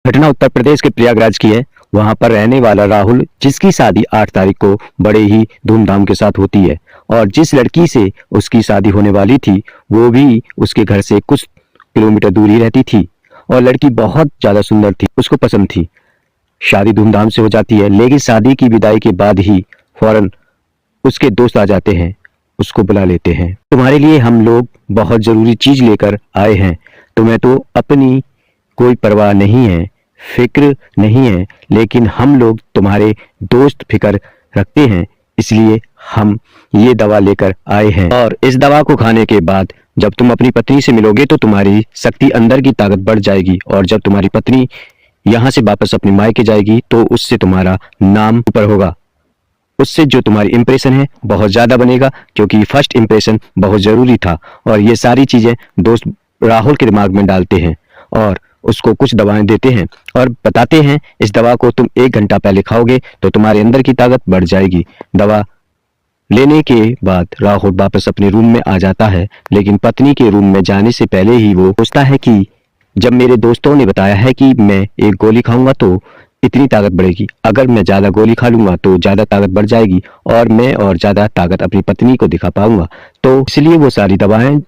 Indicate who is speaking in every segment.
Speaker 1: घटना उत्तर प्रदेश के प्रयागराज की है। वहां पर रहने वाला राहुल, जिसकी शादी 8 तारीख को बड़े ही धूमधाम के साथ होती है, और जिस लड़की से उसकी शादी होने वाली थी वो भी उसके घर से कुछ किलोमीटर दूर ही रहती थी, और लड़की बहुत ज्यादा सुंदर थी, उसको पसंद थी। शादी धूमधाम से हो जाती है, लेकिन शादी की विदाई के बाद ही फौरन उसके दोस्त आ जाते हैं, उसको बुला लेते हैं। तुम्हारे लिए हम लोग बहुत जरूरी चीज लेकर आए हैं, तुम्हें तो अपनी कोई परवाह नहीं है, फिक्र नहीं है, लेकिन हम लोग तुम्हारे दोस्त फिक्र रखते हैं, इसलिए हम ये दवा लेकर आए हैं। और इस दवा को खाने के बाद जब तुम अपनी पत्नी से मिलोगे तो तुम्हारी शक्ति, अंदर की ताकत बढ़ जाएगी, और जब तुम्हारी पत्नी यहाँ से वापस अपने मायके जाएगी तो उससे तुम्हारा नाम ऊपर होगा, उससे जो तुम्हारी इंप्रेशन है बहुत ज्यादा बनेगा, क्योंकि फर्स्ट इंप्रेशन बहुत जरूरी था। और ये सारी चीजें दोस्त राहुल के दिमाग में डालते हैं और उसको कुछ दवाएं देते हैं और बताते हैं इस दवा को तुम 1 घंटा पहले खाओगे तो तुम्हारे अंदर की ताकत बढ़ जाएगी। दवा लेने के बाद राहुल वापस अपने रूम में आ जाता है, लेकिन पत्नी के रूम में जाने से पहले ही वो सोचता है कि जब मेरे दोस्तों ने बताया है कि मैं 1 गोली खाऊंगा तो इतनी ताकत बढ़ेगी, अगर मैं ज्यादा गोली खा लूंगा तो ज्यादा ताकत बढ़ जाएगी और मैं और ज्यादा ताकत अपनी पत्नी को दिखा पाऊंगा। तो इसलिए वो सारी दवाएं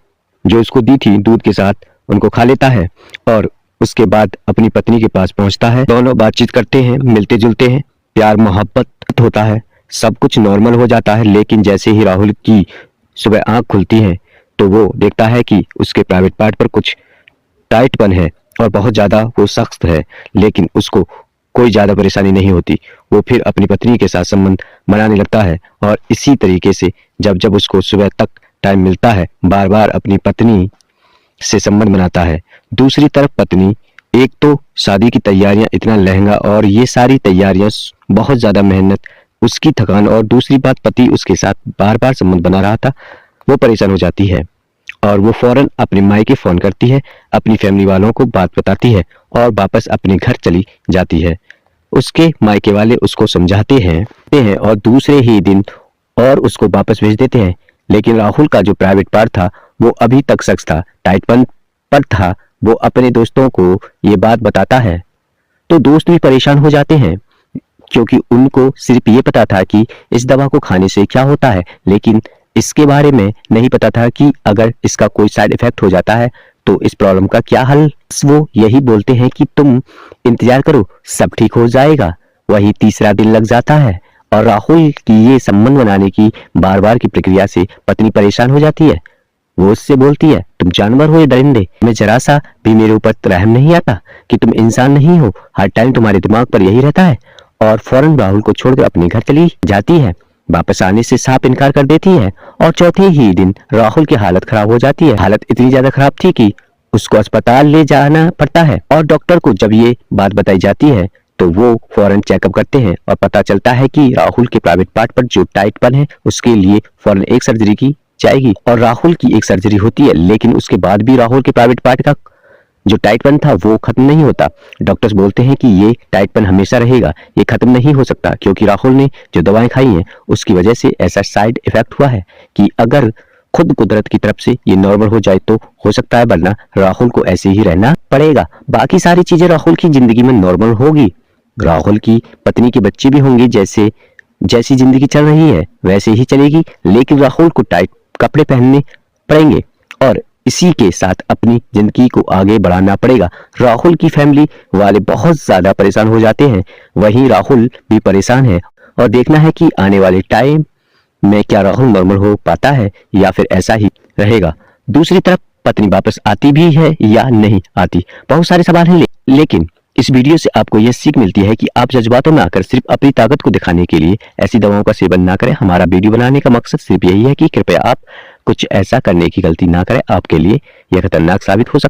Speaker 1: जो उसको दी थी दूध के साथ उनको खा लेता है और उसके बाद अपनी पत्नी के पास पहुंचता है। दोनों बातचीत करते हैं, मिलते जुलते हैं, प्यार मोहब्बत होता है, सब कुछ नॉर्मल हो जाता है। लेकिन जैसे ही राहुल की सुबह आंख खुलती है तो वो देखता है कि उसके प्राइवेट पार्ट पर कुछ टाइटपन है और बहुत ज्यादा वो सख्त है, लेकिन उसको कोई ज्यादा परेशानी नहीं होती। वो फिर अपनी पत्नी के साथ संबंध बनाने लगता है और इसी तरीके से जब जब उसको सुबह तक टाइम मिलता है बार बार अपनी पत्नी से संबंध बनाता है। दूसरी तरफ पत्नी, एक तो शादी की तैयारियां, इतना लहंगा और ये सारी तैयारियां, बहुत ज्यादा मेहनत, उसकी थकान, और दूसरी बात पति उसके साथ बार बार संबंध बना रहा था, वो परेशान हो जाती है और वो फौरन अपने मायके फोन करती है, अपनी फैमिली वालों को बात बताती है और वापस अपने घर चली जाती है। उसके मायके वाले उसको समझाते हैं और दूसरे ही दिन और उसको वापस भेज देते हैं। लेकिन राहुल का जो प्राइवेट पार्ट था वो अभी तक सख्त था, टाइटपन पर था। वो अपने दोस्तों को ये बात बताता है तो दोस्त भी परेशान हो जाते हैं, क्योंकि उनको सिर्फ ये पता था कि इस दवा को खाने से क्या होता है, लेकिन इसके बारे में नहीं पता था कि अगर इसका कोई साइड इफेक्ट हो जाता है तो इस प्रॉब्लम का क्या हल। वो यही बोलते हैं कि तुम इंतजार करो, सब ठीक हो जाएगा। वही तीसरा दिन लग जाता है और राहुल की ये संबंध बनाने की बार बार की प्रक्रिया से पत्नी परेशान हो जाती है। वो उससे बोलती है, तुम जानवर हो या दरिंदे, तुम्हें जरा सा भी मेरे ऊपर रहम नहीं आता कि तुम इंसान नहीं हो, हर टाइम तुम्हारे दिमाग पर यही रहता है। और फौरन राहुल को छोड़कर अपने घर चली जाती है, वापस आने से साफ इनकार कर देती है। और चौथे ही दिन राहुल की हालत खराब हो जाती है। हालत इतनी ज्यादा खराब थी कि उसको अस्पताल ले जाना पड़ता है, और डॉक्टर को जब ये बात बताई जाती है तो वो फौरन चेकअप करते हैं और पता चलता है कि राहुल के प्राइवेट पार्ट पर जो टाइटपन है उसके लिए फौरन एक सर्जरी की जाएगी। और राहुल की एक सर्जरी होती है, लेकिन उसके बाद भी राहुल के प्राइवेट पार्ट का जो टाइटपन था वो खत्म नहीं होता। डॉक्टर्स बोलते हैं कि ये टाइटपन हमेशा रहेगा, ये खत्म नहीं हो सकता, क्योंकि राहुल ने जो दवाएं खाई हैं उसकी वजह से ऐसा साइड इफेक्ट हुआ है कि अगर खुद कुदरत की तरफ से ये नॉर्मल हो जाए तो हो सकता है, वरना राहुल को ऐसे ही रहना पड़ेगा। बाकी सारी चीजें राहुल की जिंदगी में नॉर्मल होगी, राहुल की पत्नी के बच्चे भी होंगे, जैसी जिंदगी चल रही है वैसे ही चलेगी, लेकिन राहुल को टाइट कपड़े पहनने पड़ेंगे और इसी के साथ अपनी जिंदगी को आगे बढ़ाना पड़ेगा। राहुल की फैमिली वाले बहुत ज्यादा परेशान हो जाते हैं, वहीं राहुल भी परेशान है, और देखना है कि आने वाले टाइम में क्या राहुल नॉर्मल हो पाता है या फिर ऐसा ही रहेगा। दूसरी तरफ पत्नी वापस आती भी है या नहीं आती, बहुत सारे सवाल हैं। लेकिन इस वीडियो से आपको यह सीख मिलती है कि आप जज्बातों में आकर सिर्फ अपनी ताकत को दिखाने के लिए ऐसी दवाओं का सेवन ना करें। हमारा वीडियो बनाने का मकसद सिर्फ यही है कि कृपया आप कुछ ऐसा करने की गलती ना करें, आपके लिए यह खतरनाक साबित हो सकता है।